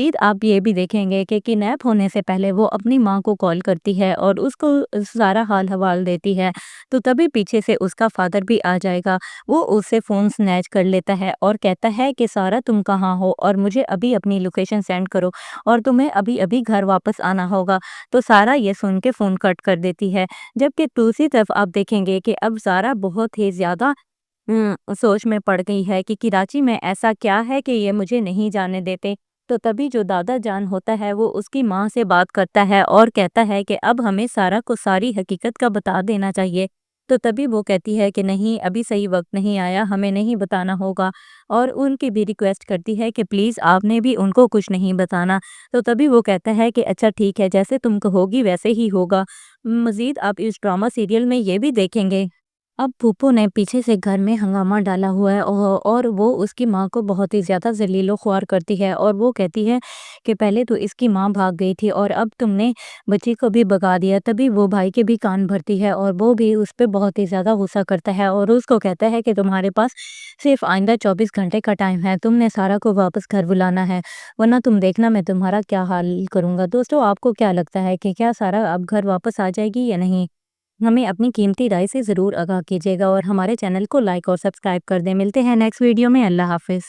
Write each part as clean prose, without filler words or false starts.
मज़ीद आप ये भी देखेंगे कि किडनैप होने से पहले वो अपनी माँ को कॉल करती है और उसको सारा हाल-हवाल देती है। तो तभी पीछे से उसका फ़ादर भी आ जाएगा। वो उससे फ़ोन स्नैच कर लेता है और कहता है कि सारा तुम कहाँ हो और मुझे अभी अपनी लोकेशन सेंड करो और तुम्हें अभी-अभी घर वापस आना होगा। तो सारा ये सुन के फ़ोन कट कर देती है। जबकि दूसरी तरफ आप देखेंगे कि अब सारा बहुत ही ज़्यादा सोच में पड़ गई है कि कराची में ऐसा क्या है कि ये मुझे नहीं जाने देते। तो तभी जो दादा जान होता है वो उसकी माँ से बात करता है और कहता है कि अब हमें सारा को सारी हकीकत का बता देना चाहिए। तो तभी वो कहती है कि नहीं, अभी सही वक्त नहीं आया, हमें नहीं बताना होगा। और उनकी भी रिक्वेस्ट करती है कि प्लीज़ आपने भी उनको कुछ नहीं बताना। तो तभी वो कहता है कि अच्छा ठीक है, जैसे तुम कहोगी वैसे ही होगा। मज़ीद आप इस ड्रामा सीरियल में ये भी देखेंगे। अब फूफो ने पीछे से घर में हंगामा डाला हुआ है और वो उसकी माँ को बहुत ही ज़्यादा ज़लीलो ख्वार करती है और वो कहती है कि पहले तो इसकी माँ भाग गई थी और अब तुमने बच्ची को भी भगा दिया। तभी वो भाई के भी कान भरती है और वो भी उस पे बहुत ही ज़्यादा गुस्सा करता है और उसको कहता है कि तुम्हारे पास सिर्फ आइंदा 24 घंटे का टाइम है, तुमने सारा को वापस घर बुलाना है, वरना तुम देखना मैं तुम्हारा क्या हाल करूँगा। दोस्तों, आपको क्या लगता है कि क्या सारा अब घर वापस आ जाएगी या नहीं? हमें अपनी कीमती राय से ज़रूर आगाह कीजिएगा और हमारे चैनल को लाइक और सब्सक्राइब कर दें। मिलते हैं नेक्स्ट वीडियो में। अल्लाह हाफ़िज़।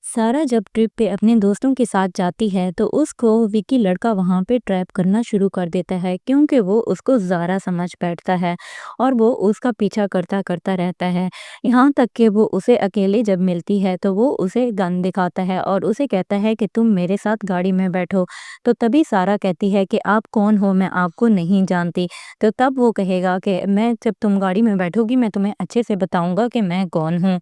सारा जब ट्रिप पे अपने दोस्तों के साथ जाती है तो उसको विकी लड़का वहाँ पे ट्रैप करना शुरू कर देता है, क्योंकि वो उसको ज़ारा समझ बैठता है और वो उसका पीछा करता करता रहता है। यहाँ तक कि वो उसे अकेले जब मिलती है तो वो उसे गन दिखाता है और उसे कहता है कि तुम मेरे साथ गाड़ी में बैठो। तो तभी सारा कहती है कि आप कौन हो, मैं आपको नहीं जानती। तो तब वो कहेगा कि मैं जब तुम गाड़ी में बैठोगी मैं तुम्हें अच्छे से बताऊंगा कि मैं कौन हूँ।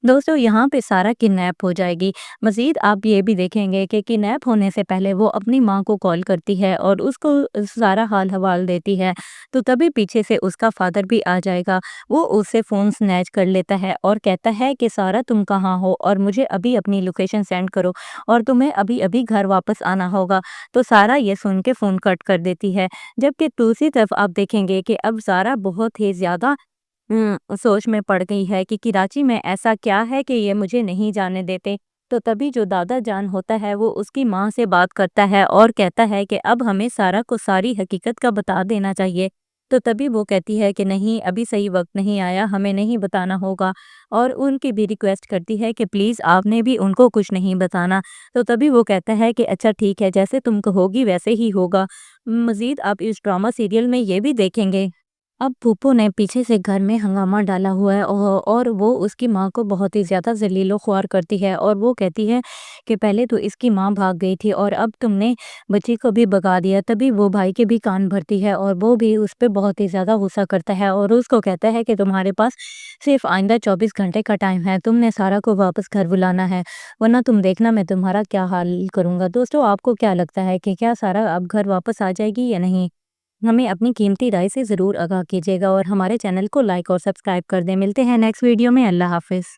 दोस्तों, यहाँ पे सारा किडनैप हो जाएगी। मज़ीद आप ये भी देखेंगे कि किडनैप होने से पहले वो अपनी माँ को कॉल करती है और उसको सारा हाल-हवाल देती है। तो तभी पीछे से उसका फ़ादर भी आ जाएगा। वो उससे फ़ोन स्नैच कर लेता है और कहता है कि सारा तुम कहाँ हो और मुझे अभी अपनी लोकेशन सेंड करो और तुम्हें अभी-अभी घर वापस आना होगा। तो सारा ये सुन के फ़ोन कट कर देती है। जबकि दूसरी तरफ आप देखेंगे कि अब सारा बहुत ही ज़्यादा सोच में पड़ गई है कि कराची में ऐसा क्या है कि ये मुझे नहीं जाने देते। तो तभी जो दादा जान होता है वो उसकी माँ से बात करता है और कहता है कि अब हमें सारा को सारी हकीकत का बता देना चाहिए। तो तभी वो कहती है कि नहीं, अभी सही वक्त नहीं आया, हमें नहीं बताना होगा। और उनकी भी रिक्वेस्ट करती है कि प्लीज़ आपने भी उनको कुछ नहीं बताना। तो तभी वो कहता है कि अच्छा ठीक है, जैसे तुम कहोगी वैसे ही होगा। मज़ीद आप इस ड्रामा सीरियल में ये भी देखेंगे। अब फूफो ने पीछे से घर में हंगामा डाला हुआ है और वो उसकी माँ को बहुत ही ज़्यादा ज़लीलो-ख्वार करती है और वो कहती है कि पहले तो इसकी माँ भाग गई थी और अब तुमने बच्ची को भी भगा दिया। तभी वो भाई के भी कान भरती है और वो भी उस पे बहुत ही ज़्यादा गुस्सा करता है और उसको कहता है कि तुम्हारे पास सिर्फ आइंदा 24 घंटे का टाइम है, तुमने सारा को वापस घर बुलाना है, वरना तुम देखना मैं तुम्हारा क्या हाल करूँगा। दोस्तों, आपको क्या लगता है कि क्या सारा अब घर वापस आ जाएगी या नहीं? हमें अपनी कीमती राय से ज़रूर आगाह कीजिएगा और हमारे चैनल को लाइक और सब्सक्राइब कर दें। मिलते हैं नेक्स्ट वीडियो में। अल्लाह हाफ़िज़।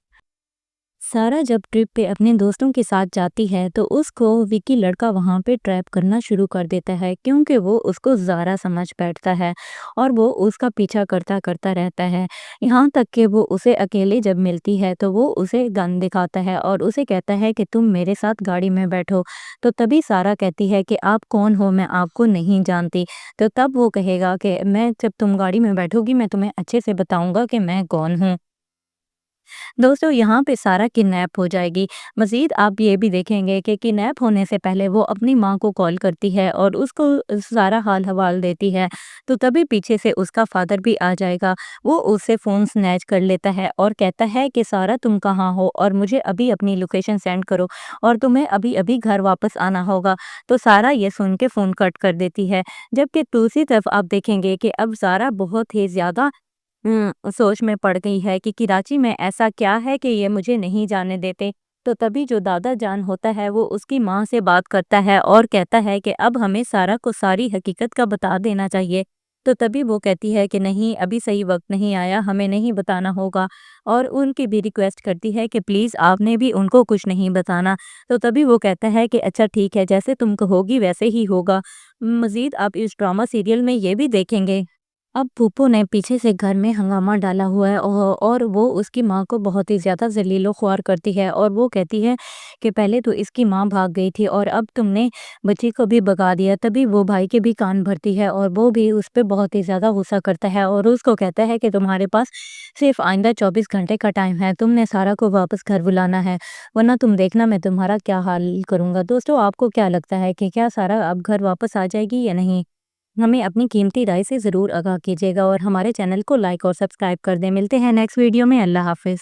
सारा जब ट्रिप पे अपने दोस्तों के साथ जाती है तो उसको विकी लड़का वहाँ पे ट्रैप करना शुरू कर देता है, क्योंकि वो उसको ज़ारा समझ बैठता है और वो उसका पीछा करता करता रहता है। यहाँ तक कि वो उसे अकेले जब मिलती है तो वो उसे गन दिखाता है और उसे कहता है कि तुम मेरे साथ गाड़ी में बैठो। तो तभी सारा कहती है कि आप कौन हो, मैं आपको नहीं जानती। तो तब वो कहेगा कि मैं जब तुम गाड़ी में बैठोगी मैं तुम्हें अच्छे से बताऊंगा कि मैं कौन हूँ। दोस्तों, यहाँ पे सारा किडनैप हो जाएगी। मज़ीद आप ये भी देखेंगे कि किडनैप होने से पहले वो अपनी माँ को कॉल करती है और उसको सारा हाल-हवाल देती है। तो तभी पीछे से उसका फ़ादर भी आ जाएगा। वो उससे फ़ोन स्नैच कर लेता है और कहता है कि सारा तुम कहाँ हो और मुझे अभी अपनी लोकेशन सेंड करो और तुम्हें अभी-अभी घर वापस आना होगा। तो सारा ये सुन के फ़ोन कट कर देती है। जबकि दूसरी तरफ आप देखेंगे कि अब सारा बहुत ही ज़्यादा सोच में पड़ गई है कि कराची में ऐसा क्या है कि ये मुझे नहीं जाने देते। तो तभी जो दादा जान होता है वो उसकी माँ से बात करता है और कहता है कि अब हमें सारा को सारी हकीकत का बता देना चाहिए। तो तभी वो कहती है कि नहीं, अभी सही वक्त नहीं आया, हमें नहीं बताना होगा। और उनकी भी रिक्वेस्ट करती है कि प्लीज़ आपने भी उनको कुछ नहीं बताना। तो तभी वो कहता है कि अच्छा ठीक है, जैसे तुम कहोगी वैसे ही होगा। मज़ीद आप इस ड्रामा सीरियल में ये भी देखेंगे। अब फूफो ने पीछे से घर में हंगामा डाला हुआ है और वो उसकी माँ को बहुत ही ज़्यादा ज़लील-ओ-ख़्वार करती है और वो कहती है कि पहले तो इसकी माँ भाग गई थी और अब तुमने बच्ची को भी भगा दिया। तभी वो भाई के भी कान भरती है और वो भी उस पे बहुत ही ज़्यादा गुस्सा करता है और उसको कहता है कि तुम्हारे पास सिर्फ़ आइंदा 24 घंटे का टाइम है। तुमने सारा को वापस घर बुलाना है, वरना तुम देखना मैं तुम्हारा क्या हाल करूँगा। दोस्तों, आपको क्या लगता है कि क्या सारा अब घर वापस आ जाएगी या नहीं? हमें अपनी कीमती राय से ज़रूर आगाह कीजिएगा और हमारे चैनल को लाइक और सब्सक्राइब कर दें। मिलते हैं नेक्स्ट वीडियो में। अल्लाह हाफ़िज़।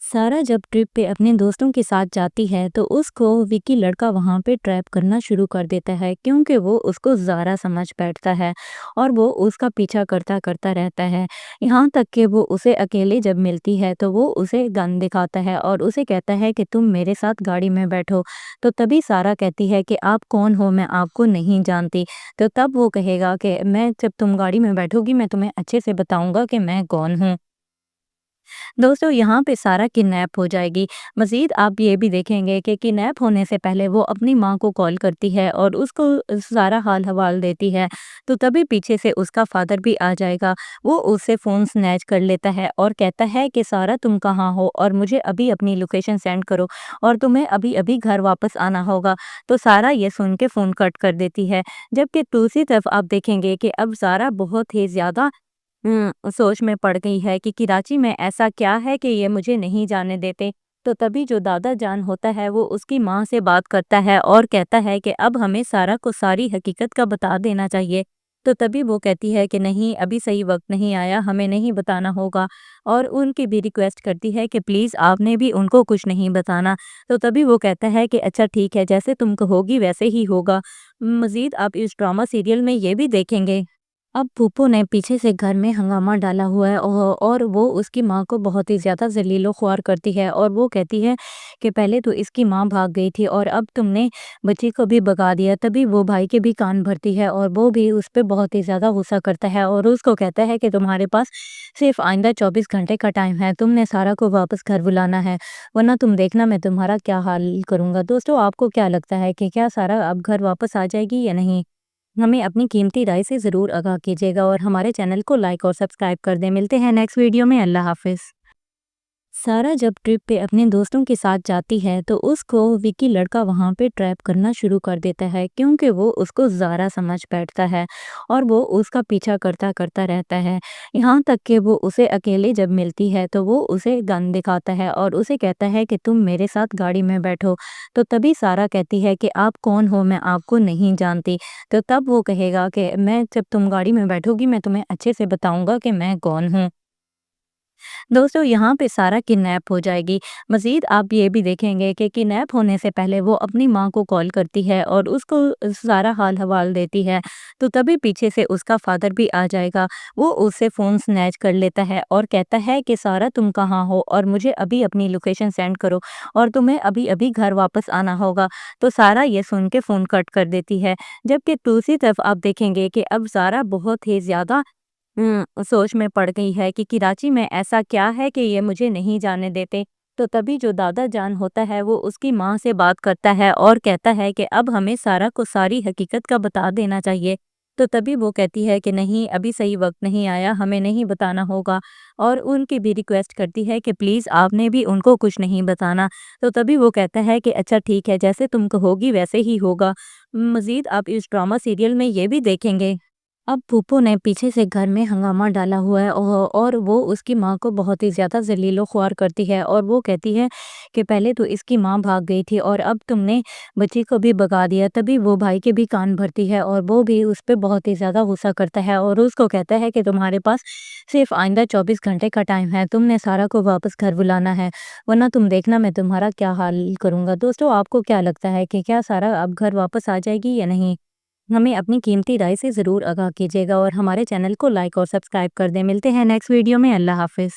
सारा जब ट्रिप पे अपने दोस्तों के साथ जाती है तो उसको विकी लड़का वहाँ पे ट्रैप करना शुरू कर देता है, क्योंकि वो उसको ज़ारा समझ बैठता है और वो उसका पीछा करता करता रहता है। यहाँ तक कि वो उसे अकेले जब मिलती है तो वो उसे गन दिखाता है और उसे कहता है कि तुम मेरे साथ गाड़ी में बैठो। तो तभी सारा कहती है कि आप कौन हो, मैं आपको नहीं जानती। तो तब वो कहेगा कि मैं जब तुम गाड़ी में बैठोगी मैं तुम्हें अच्छे से बताऊंगा कि मैं कौन हूँ। दोस्तों, यहाँ पे सारा किडनैप हो जाएगी। मज़ीद आप ये भी देखेंगे कि किडनैप होने से पहले वो अपनी माँ को कॉल करती है और उसको सारा हाल-हवाल देती है। तो तभी पीछे से उसका फ़ादर भी आ जाएगा। वो उससे फ़ोन स्नैच कर लेता है और कहता है कि सारा तुम कहाँ हो और मुझे अभी अपनी लोकेशन सेंड करो और तुम्हें अभी-अभी घर वापस आना होगा। तो सारा ये सुन के फ़ोन कट कर देती है। जबकि दूसरी तरफ आप देखेंगे कि अब सारा बहुत ही ज़्यादा सोच में पड़ गई है कि कराची में ऐसा क्या है कि ये मुझे नहीं जाने देते। तो तभी जो दादा जान होता है वो उसकी माँ से बात करता है और कहता है कि अब हमें सारा को सारी हकीकत का बता देना चाहिए। तो तभी वो कहती है कि नहीं, अभी सही वक्त नहीं आया, हमें नहीं बताना होगा और उनकी भी रिक्वेस्ट करती है कि प्लीज़ आपने भी उनको कुछ नहीं बताना। तो तभी वो कहता है कि अच्छा ठीक है, जैसे तुम कहोगी वैसे ही होगा। मज़ीद आप इस ड्रामा सीरियल में ये भी देखेंगे। अब फूफो ने पीछे से घर में हंगामा डाला हुआ है और वो उसकी माँ को बहुत ही ज़्यादा ज़लील-ओ-ख़्वार करती है और वो कहती है कि पहले तो इसकी माँ भाग गई थी और अब तुमने बच्ची को भी भगा दिया। तभी वो भाई के भी कान भरती है और वो भी उस पे बहुत ही ज़्यादा गुस्सा करता है और उसको कहता है कि तुम्हारे पास सिर्फ़ आइंदा 24 घंटे का टाइम है। तुमने सारा को वापस घर बुलाना है, वरना तुम देखना मैं तुम्हारा क्या हाल करूँगा। दोस्तों, आपको क्या लगता है कि क्या सारा अब घर वापस आ जाएगी या नहीं? हमें अपनी कीमती राय से ज़रूर आगाह कीजिएगा और हमारे चैनल को लाइक और सब्सक्राइब कर दें। मिलते हैं नेक्स्ट वीडियो में। अल्लाह हाफ़िज़। सारा जब ट्रिप पे अपने दोस्तों के साथ जाती है तो उसको विकी लड़का वहाँ पे ट्रैप करना शुरू कर देता है, क्योंकि वो उसको ज़ारा समझ बैठता है और वो उसका पीछा करता करता रहता है। यहाँ तक कि वो उसे अकेले जब मिलती है तो वो उसे गन दिखाता है और उसे कहता है कि तुम मेरे साथ गाड़ी में बैठो। तो तभी सारा कहती है कि आप कौन हो, मैं आपको नहीं जानती। तो तब वो कहेगा कि मैं जब तुम गाड़ी में बैठोगी मैं तुम्हें अच्छे से बताऊंगा कि मैं कौन हूँ। दोस्तों, यहाँ पे सारा किडनैप हो जाएगी। मज़ीद आप ये भी देखेंगे कि किडनैप होने से पहले वो अपनी माँ को कॉल करती है और उसको सारा हाल-हवाल देती है। तो तभी पीछे से उसका फ़ादर भी आ जाएगा। वो उससे फ़ोन स्नैच कर लेता है और कहता है कि सारा तुम कहाँ हो और मुझे अभी अपनी लोकेशन सेंड करो और तुम्हें अभी-अभी घर वापस आना होगा। तो सारा ये सुन के फ़ोन कट कर देती है। जबकि दूसरी तरफ आप देखेंगे कि अब सारा बहुत ही ज़्यादा सोच में पड़ गई है कि कराची में ऐसा क्या है कि ये मुझे नहीं जाने देते। तो तभी जो दादा जान होता है वो उसकी माँ से बात करता है और कहता है कि अब हमें सारा को सारी हकीकत का बता देना चाहिए। तो तभी वो कहती है कि नहीं, अभी सही वक्त नहीं आया, हमें नहीं बताना होगा और उनकी भी रिक्वेस्ट करती है कि प्लीज़ आपने भी उनको कुछ नहीं बताना। तो तभी वो कहता है कि अच्छा ठीक है, जैसे तुम कहोगी वैसे ही होगा। मज़ीद आप इस ड्रामा सीरियल में ये भी देखेंगे। अब फूफो ने पीछे से घर में हंगामा डाला हुआ है और वो उसकी माँ को बहुत ही ज़्यादा ज़लील-ओ-ख़्वार करती है और वो कहती है कि पहले तो इसकी माँ भाग गई थी और अब तुमने बच्ची को भी भगा दिया। तभी वो भाई के भी कान भरती है और वो भी उस पे बहुत ही ज़्यादा गुस्सा करता है और उसको कहता है कि तुम्हारे पास सिर्फ़ आइंदा 24 घंटे का टाइम है। तुमने सारा को वापस घर बुलाना है, वरना तुम देखना मैं तुम्हारा क्या हाल करूँगा। दोस्तों, आपको क्या लगता है कि क्या सारा अब घर वापस आ जाएगी या नहीं? हमें अपनी कीमती राय से ज़रूर आगाह कीजिएगा और हमारे चैनल को लाइक और सब्सक्राइब कर दें। मिलते हैं नेक्स्ट वीडियो में। अल्लाह हाफ़िज़।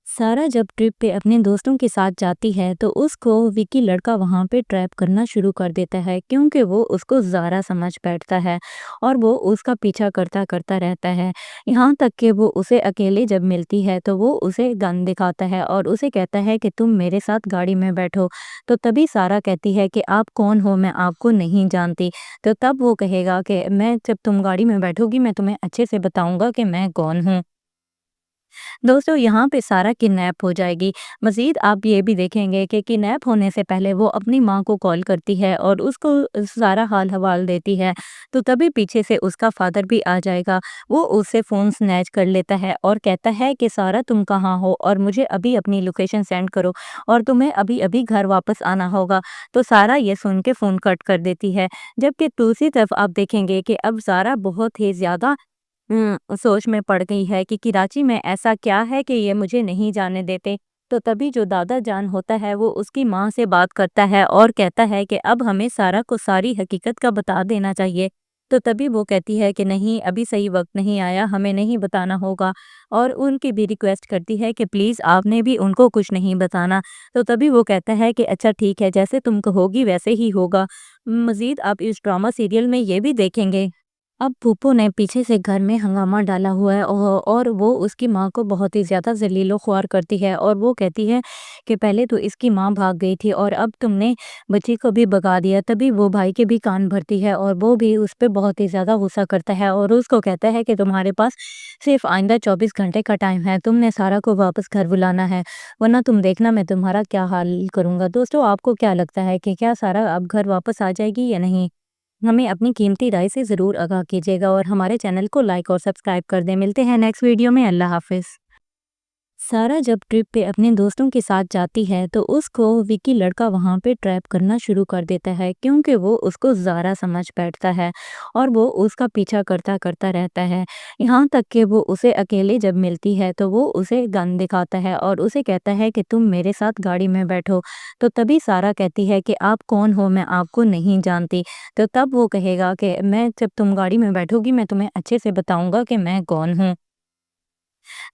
सारा जब ट्रिप पे अपने दोस्तों के साथ जाती है तो उसको विकी लड़का वहाँ पे ट्रैप करना शुरू कर देता है, क्योंकि वो उसको ज़ारा समझ बैठता है और वो उसका पीछा करता करता रहता है। यहाँ तक कि वो उसे अकेले जब मिलती है तो वो उसे गन दिखाता है और उसे कहता है कि तुम मेरे साथ गाड़ी में बैठो। तो तभी सारा कहती है कि आप कौन हो, मैं आपको नहीं जानती। तो तब वो कहेगा कि मैं जब तुम गाड़ी में बैठोगी मैं तुम्हें अच्छे से बताऊंगा कि मैं कौन हूँ। दोस्तों, यहाँ पे सारा किडनैप हो जाएगी। मज़ीद आप ये भी देखेंगे कि किडनैप होने से पहले वो अपनी माँ को कॉल करती है और उसको सारा हाल-हवाल देती है। तो तभी पीछे से उसका फ़ादर भी आ जाएगा। वो उससे फ़ोन स्नैच कर लेता है और कहता है कि सारा तुम कहाँ हो और मुझे अभी अपनी लोकेशन सेंड करो और तुम्हें अभी-अभी घर वापस आना होगा। तो सारा ये सुन के फ़ोन कट कर देती है। जबकि दूसरी तरफ आप देखेंगे कि अब सारा बहुत ही ज़्यादा सोच में पड़ गई है कि कराची में ऐसा क्या है कि ये मुझे नहीं जाने देते। तो तभी जो दादा जान होता है वो उसकी माँ से बात करता है और कहता है कि अब हमें सारा को सारी हकीकत का बता देना चाहिए। तो तभी वो कहती है कि नहीं, अभी सही वक्त नहीं आया, हमें नहीं बताना होगा। और उनकी भी रिक्वेस्ट करती है कि प्लीज़ आपने भी उनको कुछ नहीं बताना। तो तभी वो कहता है कि अच्छा ठीक है, जैसे तुम कहोगी वैसे ही होगा। मज़ीद आप इस ड्रामा सीरियल में ये भी देखेंगे। अब फूफो ने पीछे से घर में हंगामा डाला हुआ है और वो उसकी माँ को बहुत ही ज़्यादा ज़लील-ओ-ख़्वार करती है और वो कहती है कि पहले तो इसकी माँ भाग गई थी और अब तुमने बच्ची को भी भगा दिया। तभी वो भाई के भी कान भरती है और वो भी उस पे बहुत ही ज़्यादा गुस्सा करता है और उसको कहता है कि तुम्हारे पास सिर्फ़ आइंदा 24 घंटे का टाइम है। तुमने सारा को वापस घर बुलाना है, वरना तुम देखना मैं तुम्हारा क्या हाल करूँगा। दोस्तों, आपको क्या लगता है कि क्या सारा अब घर वापस आ जाएगी या नहीं? हमें अपनी कीमती राय से ज़रूर आगाह कीजिएगा और हमारे चैनल को लाइक और सब्सक्राइब कर दें। मिलते हैं नेक्स्ट वीडियो में। अल्लाह हाफ़िज़। सारा जब ट्रिप पे अपने दोस्तों के साथ जाती है तो उसको विकी लड़का वहाँ पे ट्रैप करना शुरू कर देता है, क्योंकि वो उसको ज़ारा समझ बैठता है और वो उसका पीछा करता करता रहता है। यहाँ तक कि वो उसे अकेले जब मिलती है तो वो उसे गन दिखाता है और उसे कहता है कि तुम मेरे साथ गाड़ी में बैठो। तो तभी सारा कहती है कि आप कौन हो, मैं आपको नहीं जानती। तो तब वो कहेगा कि मैं जब तुम गाड़ी में बैठोगी मैं तुम्हें अच्छे से बताऊंगा कि मैं कौन हूँ।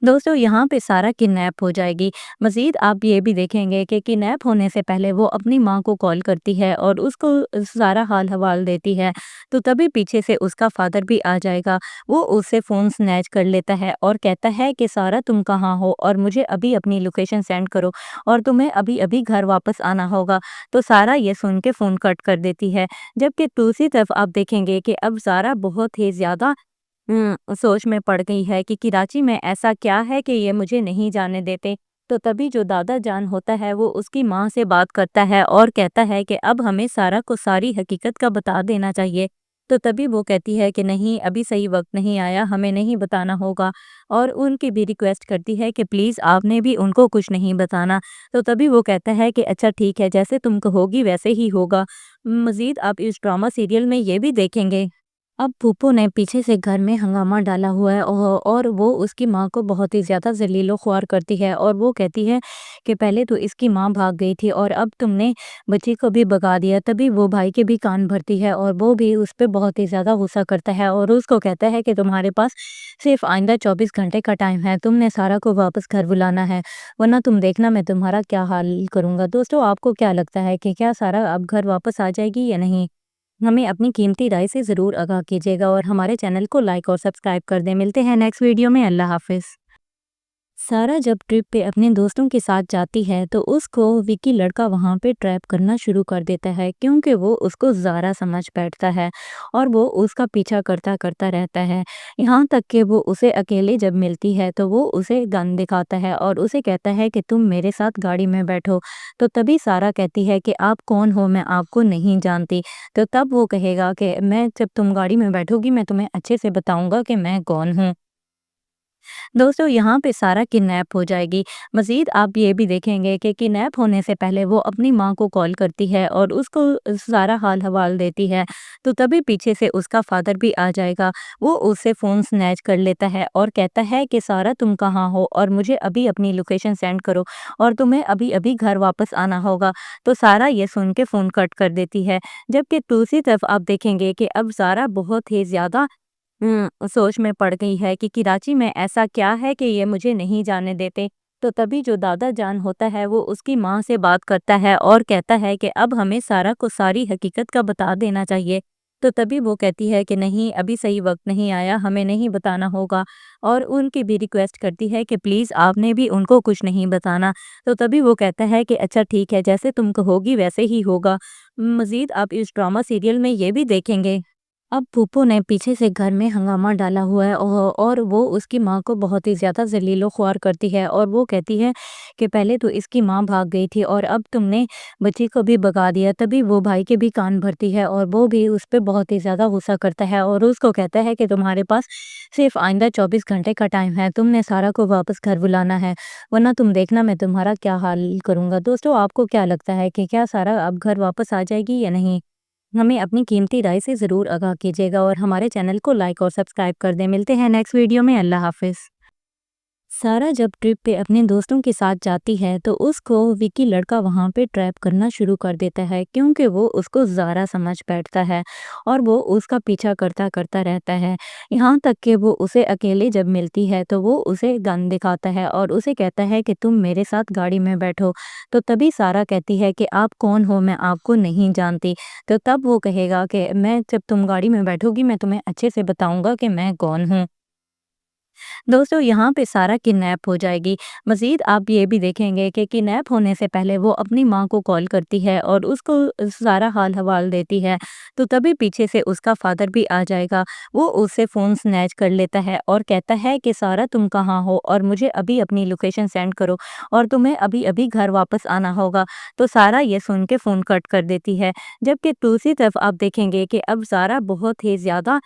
दोस्तों, यहाँ पे सारा किडनैप हो जाएगी। मज़ीद आप ये भी देखेंगे कि किडनैप होने से पहले वो अपनी माँ को कॉल करती है और उसको सारा हाल-हवाल देती है। तो तभी पीछे से उसका फ़ादर भी आ जाएगा। वो उससे फ़ोन स्नैच कर लेता है और कहता है कि सारा तुम कहाँ हो और मुझे अभी अपनी लोकेशन सेंड करो और तुम्हें अभी-अभी घर वापस आना होगा। तो सारा ये सुन के फ़ोन कट कर देती है। जबकि दूसरी तरफ आप देखेंगे कि अब सारा बहुत ही ज़्यादा सोच में पड़ गई है कि कराची में ऐसा क्या है कि ये मुझे नहीं जाने देते। तो तभी जो दादा जान होता है वो उसकी माँ से बात करता है और कहता है कि अब हमें सारा को सारी हकीकत का बता देना चाहिए। तो तभी वो कहती है कि नहीं, अभी सही वक्त नहीं आया, हमें नहीं बताना होगा। और उनकी भी रिक्वेस्ट करती है कि प्लीज़ आपने भी उनको कुछ नहीं बताना। तो तभी वो कहता है कि अच्छा ठीक है, जैसे तुम कहोगी वैसे ही होगा। मज़ीद आप इस ड्रामा सीरियल में ये भी देखेंगे। अब फूफो ने पीछे से घर में हंगामा डाला हुआ है और वो उसकी माँ को बहुत ही ज़्यादा ज़लील-ओ-ख़्वार करती है और वो कहती है कि पहले तो इसकी माँ भाग गई थी और अब तुमने बच्ची को भी भगा दिया। तभी वो भाई के भी कान भरती है और वो भी उस पे बहुत ही ज़्यादा गुस्सा करता है और उसको कहता है कि तुम्हारे पास सिर्फ़ आइंदा 24 घंटे का टाइम है। तुमने सारा को वापस घर बुलाना है, वरना तुम देखना मैं तुम्हारा क्या हाल करूँगा। दोस्तों, आपको क्या लगता है कि क्या सारा अब घर वापस आ जाएगी या नहीं? हमें अपनी कीमती राय से ज़रूर आगाह कीजिएगा और हमारे चैनल को लाइक और सब्सक्राइब कर दें। मिलते हैं नेक्स्ट वीडियो में। अल्लाह हाफ़िज़। सारा जब ट्रिप पे अपने दोस्तों के साथ जाती है तो उसको विकी लड़का वहाँ पे ट्रैप करना शुरू कर देता है, क्योंकि वो उसको ज़ारा समझ बैठता है और वो उसका पीछा करता करता रहता है। यहाँ तक कि वो उसे अकेले जब मिलती है तो वो उसे गन दिखाता है और उसे कहता है कि तुम मेरे साथ गाड़ी में बैठो। तो तभी सारा कहती है कि आप कौन हो, मैं आपको नहीं जानती। तो तब वो कहेगा कि मैं जब तुम गाड़ी में बैठोगी मैं तुम्हें अच्छे से बताऊंगा कि मैं कौन हूँ। दोस्तों, यहाँ पे सारा किडनैप हो जाएगी। मज़ीद आप ये भी देखेंगे कि किडनैप होने से पहले वो अपनी माँ को कॉल करती है और उसको सारा हाल-हवाल देती है। तो तभी पीछे से उसका फ़ादर भी आ जाएगा। वो उससे फ़ोन स्नैच कर लेता है और कहता है कि सारा तुम कहाँ हो और मुझे अभी अपनी लोकेशन सेंड करो और तुम्हें अभी-अभी घर वापस आना होगा। तो सारा ये सुन के फ़ोन कट कर देती है। जबकि दूसरी तरफ आप देखेंगे कि अब सारा बहुत ही ज़्यादा सोच में पड़ गई है कि कराची में ऐसा क्या है कि ये मुझे नहीं जाने देते। تو تبھی جو دادا جان ہوتا ہے وہ اس کی ماں سے بات کرتا ہے اور کہتا ہے کہ اب ہمیں سارا کو ساری حقیقت کا بتا دینا چاہیے۔ تو تبھی وہ کہتی ہے کہ نہیں، ابھی صحیح وقت نہیں آیا، ہمیں نہیں بتانا ہوگا، اور ان کی بھی ریکویسٹ کرتی ہے کہ پلیز آپ نے بھی ان کو کچھ نہیں بتانا۔ تو تبھی وہ کہتا ہے کہ اچھا ٹھیک ہے، جیسے تم کہو گی ویسے ہی ہوگا۔ مزید آپ اس ڈرامہ سیریل میں یہ بھی دیکھیں گے۔ اب پھوپھو نے پیچھے سے گھر میں ہنگامہ ڈالا ہوا ہے اور وہ اس کی ماں کو بہت ہی زیادہ ذلیل و خوار کرتی ہے، اور وہ کہتی ہے کہ پہلے تو اس کی ماں بھاگ گئی تھی اور اب تم نے بچی کو بھی بگا دیا۔ تبھی وہ بھائی کے بھی کان بھرتی ہے اور وہ بھی اس پہ بہت ہی زیادہ غصہ کرتا ہے اور اس کو کہتا ہے کہ تمہارے پاس صرف آئندہ 24 گھنٹے کا ٹائم ہے، تم نے سارا کو واپس گھر بلانا ہے، ورنہ تم دیکھنا میں تمہارا کیا حال کروں گا۔ دوستو، آپ کو کیا لگتا ہے کہ کیا سارا اب گھر واپس آ جائے گی یا نہیں؟ ہمیں اپنی قیمتی رائے سے ضرور آگاہ کیجیے گا اور ہمارے چینل کو لائک اور سبسکرائب کر دیں۔ ملتے ہیں نیکسٹ ویڈیو میں۔ اللہ حافظ۔ سارا جب ٹرپ پہ اپنے دوستوں کے ساتھ جاتی ہے تو اس کو وکی لڑکا وہاں پہ ٹریپ کرنا شروع کر دیتا ہے، کیونکہ وہ اس کو زارا سمجھ بیٹھتا ہے اور وہ اس کا پیچھا کرتا رہتا ہے، یہاں تک کہ وہ اسے اکیلے جب ملتی ہے تو وہ اسے گن دکھاتا ہے اور اسے کہتا ہے کہ تم میرے ساتھ گاڑی میں بیٹھو۔ تو تبھی سارا کہتی ہے کہ آپ کون ہو، میں آپ کو نہیں جانتی۔ تو تب وہ کہے گا کہ میں جب تم گاڑی میں بیٹھو گی میں تمہیں اچھے سے بتاؤں گا کہ میں کون ہوں۔ دوستو، یہاں پہ سارا کڈنیپ ہو جائے گی۔ مزید آپ یہ بھی دیکھیں گے کہ کڈنیپ ہونے سے پہلے وہ اپنی ماں کو کال کرتی ہے اور اس کو سارا حال حوال دیتی ہے۔ تو تبھی پیچھے سے اس کا فادر بھی آ جائے گا، وہ اس سے فون سنیچ کر لیتا ہے اور کہتا ہے کہ سارا تم کہاں ہو اور مجھے ابھی اپنی لوکیشن سینڈ کرو اور تمہیں ابھی ابھی گھر واپس آنا ہوگا۔ تو سارا یہ سن کے فون کٹ کر دیتی ہے، جبکہ دوسری طرف آپ دیکھیں گے کہ اب سارا بہت ہی زیادہ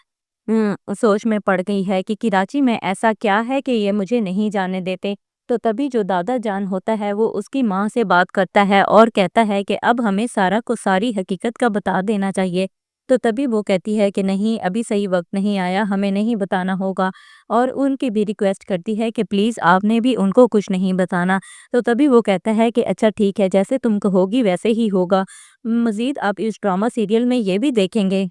سوچ میں پڑ گئی ہے کہ کراچی میں ایسا کیا ہے کہ یہ مجھے نہیں جانے دیتے۔ تو تبھی جو دادا جان ہوتا ہے وہ اس کی ماں سے بات کرتا ہے اور کہتا ہے کہ اب ہمیں سارا کو ساری حقیقت کا بتا دینا چاہیے۔ تو تبھی وہ کہتی ہے کہ نہیں، ابھی صحیح وقت نہیں آیا، ہمیں نہیں بتانا ہوگا، اور ان کی بھی ریکویسٹ کرتی ہے کہ پلیز آپ نے بھی ان کو کچھ نہیں بتانا۔ تو تبھی وہ کہتا ہے کہ اچھا ٹھیک ہے، جیسے تم کہو گی ویسے ہی ہوگا۔ مزید آپ اس ڈرامہ سیریل میں یہ بھی دیکھیں گے۔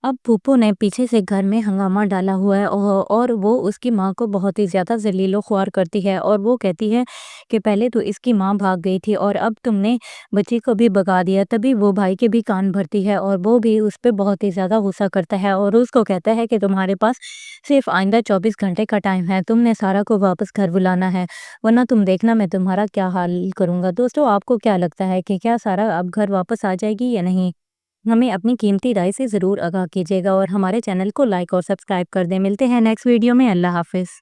اب پھوپھو نے پیچھے سے گھر میں ہنگامہ ڈالا ہوا ہے اور وہ اس کی ماں کو بہت ہی زیادہ ذلیل و خوار کرتی ہے اور وہ کہتی ہے کہ پہلے تو اس کی ماں بھاگ گئی تھی اور اب تم نے بچی کو بھی بگا دیا۔ تبھی وہ بھائی کے بھی کان بھرتی ہے اور وہ بھی اس پہ بہت ہی زیادہ غصہ کرتا ہے اور اس کو کہتا ہے کہ تمہارے پاس صرف آئندہ 24 گھنٹے کا ٹائم ہے، تم نے سارا کو واپس گھر بلانا ہے، ورنہ تم دیکھنا میں تمہارا کیا حال کروں گا۔ دوستو، آپ کو کیا لگتا ہے کہ کیا سارا اب گھر واپس آ جائے گی یا نہیں؟ ہمیں اپنی قیمتی رائے سے ضرور آگاہ کیجیے گا اور ہمارے چینل کو لائک اور سبسکرائب کر دیں۔ ملتے ہیں نیکسٹ ویڈیو میں۔ اللہ حافظ۔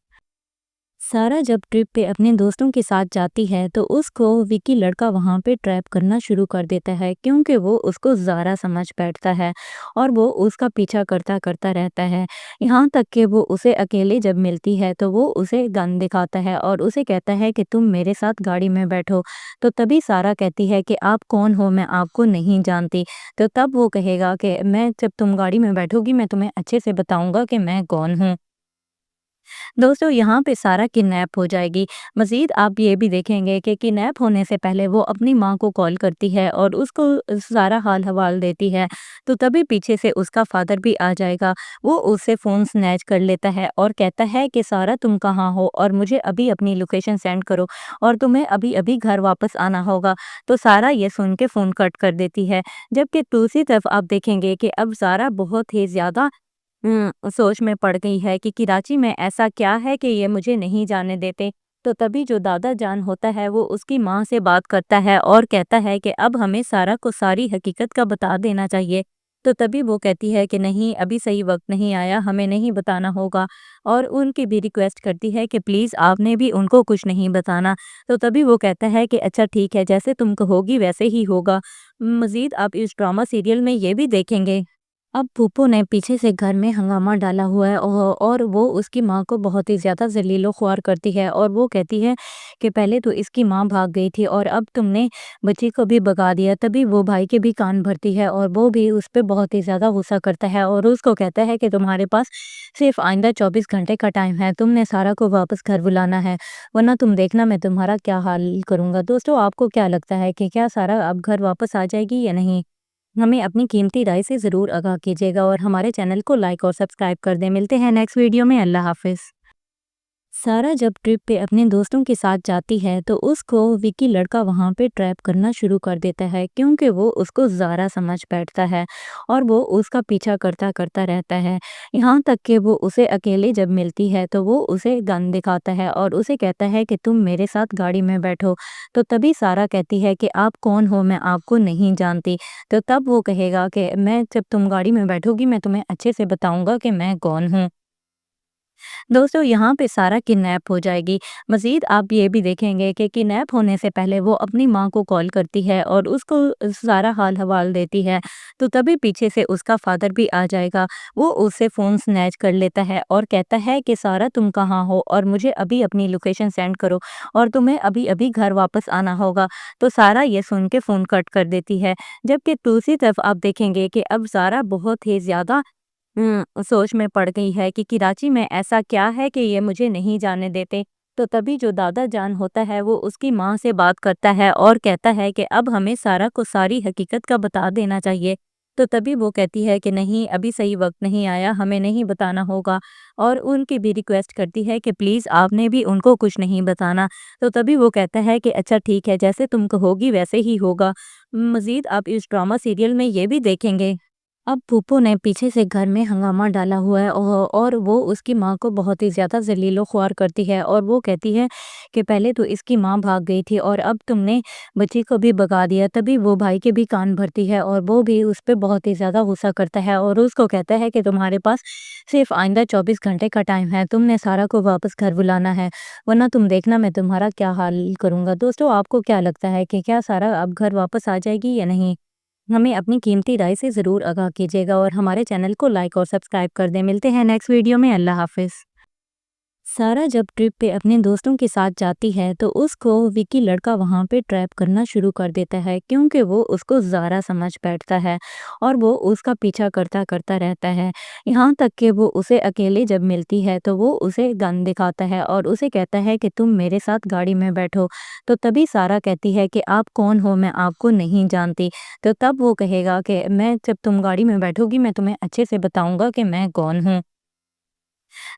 سارا جب ٹرپ پہ اپنے دوستوں کے ساتھ جاتی ہے تو اس کو وکی لڑکا وہاں پہ ٹریپ کرنا شروع کر دیتا ہے، کیونکہ وہ اس کو زارا سمجھ بیٹھتا ہے اور وہ اس کا پیچھا کرتا رہتا ہے، یہاں تک کہ وہ اسے اکیلے جب ملتی ہے تو وہ اسے گن دکھاتا ہے اور اسے کہتا ہے کہ تم میرے ساتھ گاڑی میں بیٹھو۔ تو تبھی سارا کہتی ہے کہ آپ کون ہو، میں آپ کو نہیں جانتی۔ تو تب وہ کہے گا کہ میں جب تم گاڑی میں بیٹھو گی میں تمہیں اچھے سے بتاؤں گا کہ میں کون ہوں۔ دوستو، یہاں پہ سارا کڈنیپ ہو جائے گی۔ مزید آپ یہ بھی دیکھیں گے کہ کڈنیپ ہونے سے پہلے وہ اپنی ماں کو کال کرتی ہے اور اس کو سارا حال حوال دیتی ہے۔ تو تبھی پیچھے سے اس کا فادر بھی آ جائے گا، وہ اس سے فون سنیچ کر لیتا ہے اور کہتا ہے کہ سارا تم کہاں ہو اور مجھے ابھی اپنی لوکیشن سینڈ کرو اور تمہیں ابھی ابھی گھر واپس آنا ہوگا۔ تو سارا یہ سن کے فون کٹ کر دیتی ہے، جبکہ دوسری طرف آپ دیکھیں گے کہ اب سارا بہت ہی زیادہ سوچ میں پڑ گئی ہے کہ کراچی میں ایسا کیا ہے کہ یہ مجھے نہیں جانے دیتے۔ تو تبھی جو دادا جان ہوتا ہے وہ اس کی ماں سے بات کرتا ہے اور کہتا ہے کہ اب ہمیں سارا کو ساری حقیقت کا بتا دینا چاہیے۔ تو تبھی وہ کہتی ہے کہ نہیں، ابھی صحیح وقت نہیں آیا، ہمیں نہیں بتانا ہوگا، اور ان کی بھی ریکویسٹ کرتی ہے کہ پلیز آپ نے بھی ان کو کچھ نہیں بتانا۔ تو تبھی وہ کہتا ہے کہ اچھا ٹھیک ہے، جیسے تم کہو گی ویسے ہی ہوگا۔ مزید آپ اس ڈرامہ سیریل میں یہ بھی دیکھیں گے۔ اب پھوپھو نے پیچھے سے گھر میں ہنگامہ ڈالا ہوا ہے اور وہ اس کی ماں کو بہت ہی زیادہ ذلیل و خوار کرتی ہے اور وہ کہتی ہے کہ پہلے تو اس کی ماں بھاگ گئی تھی اور اب تم نے بچی کو بھی بگا دیا۔ تبھی وہ بھائی کے بھی کان بھرتی ہے اور وہ بھی اس پہ بہت ہی زیادہ غصہ کرتا ہے اور اس کو کہتا ہے کہ تمہارے پاس صرف آئندہ 24 گھنٹے کا ٹائم ہے، تم نے سارا کو واپس گھر بلانا ہے، ورنہ تم دیکھنا میں تمہارا کیا حال کروں گا۔ دوستو، آپ کو کیا لگتا ہے کہ کیا سارا اب گھر واپس آ جائے گی یا نہیں؟ ہمیں اپنی قیمتی رائے سے ضرور آگاہ کیجیے گا اور ہمارے چینل کو لائک اور سبسکرائب کر دیں۔ ملتے ہیں نیکسٹ ویڈیو میں۔ اللہ حافظ۔ सारा जब ट्रिप पे अपने दोस्तों के साथ जाती है तो उसको विकी लड़का वहाँ पे ट्रैप करना शुरू कर देता है क्योंकि वो उसको ज़ारा समझ बैठता है और वो उसका पीछा करता करता रहता है। यहाँ तक कि वो उसे अकेले जब मिलती है तो वो उसे गन दिखाता है और उसे कहता है कि तुम मेरे साथ गाड़ी में बैठो। तो तभी सारा कहती है कि आप कौन हो, मैं आपको नहीं जानती। तो तब वो कहेगा कि मैं जब तुम गाड़ी में बैठोगी मैं तुम्हें अच्छे से बताऊंगा कि मैं कौन हूँ। दोस्तों यहाँ पे सारा किडनैप हो जाएगी। मज़ीद आप ये भी देखेंगे कि किडनैप होने से पहले वो अपनी माँ को कॉल करती है और उसको सारा हाल-हवाल देती है। तो तभी पीछे से उसका फ़ादर भी आ जाएगा। वो उससे फ़ोन स्नैच कर लेता है और कहता है कि सारा तुम कहाँ हो और मुझे अभी अपनी लोकेशन सेंड करो और तुम्हें अभी-अभी घर वापस आना होगा। तो सारा ये सुन के फ़ोन कट कर देती है। जबकि दूसरी तरफ आप देखेंगे कि अब सारा बहुत ही ज़्यादा सोच में पड़ गई है कि कराची में ऐसा क्या है कि ये मुझे नहीं जाने देते। तो तभी जो दादा जान होता है वो उसकी माँ से बात करता है और कहता है कि अब हमें सारा को सारी हकीकत का बता देना चाहिए। तो तभी वो कहती है कि नहीं, अभी सही वक्त नहीं आया, हमें नहीं बताना होगा और उनकी भी रिक्वेस्ट करती है कि प्लीज़ आपने भी उनको कुछ नहीं बताना। तो तभी वो कहता है कि अच्छा ठीक है, जैसे तुम कहोगी वैसे ही होगा। मज़ीद आप इस ड्रामा सीरियल में ये भी देखेंगे। अब फूफो ने पीछे से घर में हंगामा डाला हुआ है और वो उसकी माँ को बहुत ही ज़्यादा ज़लील-ओ-ख़्वार करती है और वो कहती है कि पहले तो इसकी माँ भाग गई थी और अब तुमने बच्ची को भी भगा दिया। तभी वो भाई के भी कान भरती है और वो भी उस पे बहुत ही ज़्यादा गुस्सा करता है और उसको कहता है कि तुम्हारे पास सिर्फ़ आइंदा 24 घंटे का टाइम है। तुमने सारा को वापस घर बुलाना है, वरना तुम देखना मैं तुम्हारा क्या हाल करूँगा। दोस्तों आपको क्या लगता है कि क्या सारा अब घर वापस आ जाएगी या नहीं? हमें अपनी कीमती राय से ज़रूर आगाह कीजिएगा और हमारे चैनल को लाइक और सब्सक्राइब कर दें। मिलते हैं नेक्स्ट वीडियो में। अल्लाह हाफ़िज़। सारा जब ट्रिप पे अपने दोस्तों के साथ जाती है तो उसको विकी लड़का वहाँ पे ट्रैप करना शुरू कर देता है क्योंकि वो उसको ज़ारा समझ बैठता है और वो उसका पीछा करता करता रहता है। यहाँ तक कि वो उसे अकेले जब मिलती है तो वो उसे गन दिखाता है और उसे कहता है कि तुम मेरे साथ गाड़ी में बैठो। तो तभी सारा कहती है कि आप कौन हो, मैं आपको नहीं जानती। तो तब वो कहेगा कि मैं जब तुम गाड़ी में बैठोगी मैं तुम्हें अच्छे से बताऊंगा कि मैं कौन हूँ।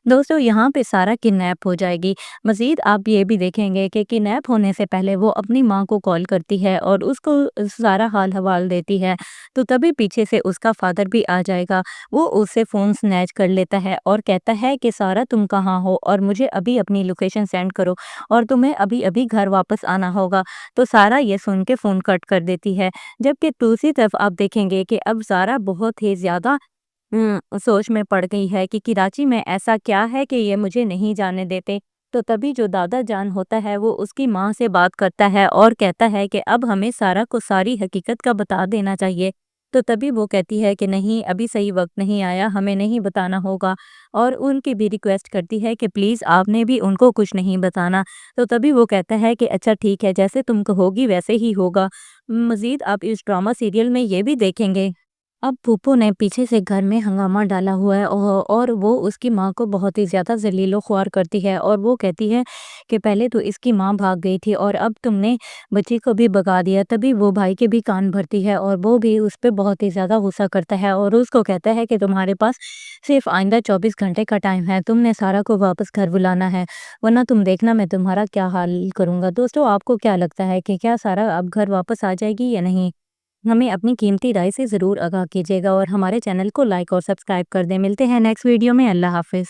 दोस्तों यहाँ पे सारा किडनैप हो जाएगी। मज़ीद आप ये भी देखेंगे कि किडनैप होने से पहले वो अपनी माँ को कॉल करती है और उसको सारा हाल-हवाल देती है। तो तभी पीछे से उसका फ़ादर भी आ जाएगा। वो उससे फ़ोन स्नैच कर लेता है और कहता है कि सारा तुम कहाँ हो और मुझे अभी अपनी लोकेशन सेंड करो और तुम्हें अभी-अभी घर वापस आना होगा। तो सारा ये सुन के फ़ोन कट कर देती है। जबकि दूसरी तरफ आप देखेंगे कि अब सारा बहुत ही ज़्यादा सोच में पड़ गई है कि कराची में ऐसा क्या है कि ये मुझे नहीं जाने देते। तो तभी जो दादा जान होता है वो उसकी माँ से बात करता है और कहता है कि अब हमें सारा को सारी हकीकत का बता देना चाहिए। तो तभी वो कहती है कि नहीं, अभी सही वक्त नहीं आया, हमें नहीं बताना होगा और उनकी भी रिक्वेस्ट करती है कि प्लीज़ आपने भी उनको कुछ नहीं बताना। तो तभी वो कहता है कि अच्छा ठीक है, जैसे तुम कहोगी वैसे ही होगा। मज़ीद आप इस ड्रामा सीरियल में ये भी देखेंगे। अब फूफो ने पीछे से घर में हंगामा डाला हुआ है और वो उसकी माँ को बहुत ही ज़्यादा ज़लील-ओ-ख़्वार करती है और वो कहती है कि पहले तो इसकी माँ भाग गई थी और अब तुमने बच्ची को भी भगा दिया। तभी वो भाई के भी कान भरती है और वो भी उस पे बहुत ही ज़्यादा गुस्सा करता है और उसको कहता है कि तुम्हारे पास सिर्फ़ आइंदा 24 घंटे का टाइम है। तुमने सारा को वापस घर बुलाना है, वरना तुम देखना मैं तुम्हारा क्या हाल करूँगा। दोस्तों आपको क्या लगता है कि क्या सारा अब घर वापस आ जाएगी या नहीं? हमें अपनी कीमती राय से ज़रूर आगाह कीजिएगा और हमारे चैनल को लाइक और सब्सक्राइब कर दें। मिलते हैं नेक्स्ट वीडियो में। अल्लाह हाफ़िज़।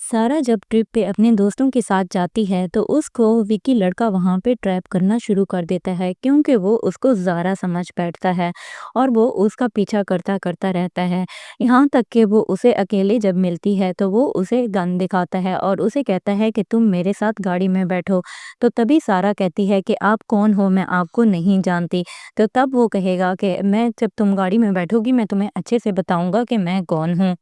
सारा जब ट्रिप पे अपने दोस्तों के साथ जाती है तो उसको विकी लड़का वहाँ पे ट्रैप करना शुरू कर देता है क्योंकि वो उसको ज़ारा समझ बैठता है और वो उसका पीछा करता करता रहता है। यहाँ तक कि वो उसे अकेले जब मिलती है तो वो उसे गन दिखाता है और उसे कहता है कि तुम मेरे साथ गाड़ी में बैठो। तो तभी सारा कहती है कि आप कौन हो, मैं आपको नहीं जानती। तो तब वो कहेगा कि मैं जब तुम गाड़ी में बैठोगी मैं तुम्हें अच्छे से बताऊंगा कि मैं कौन हूँ।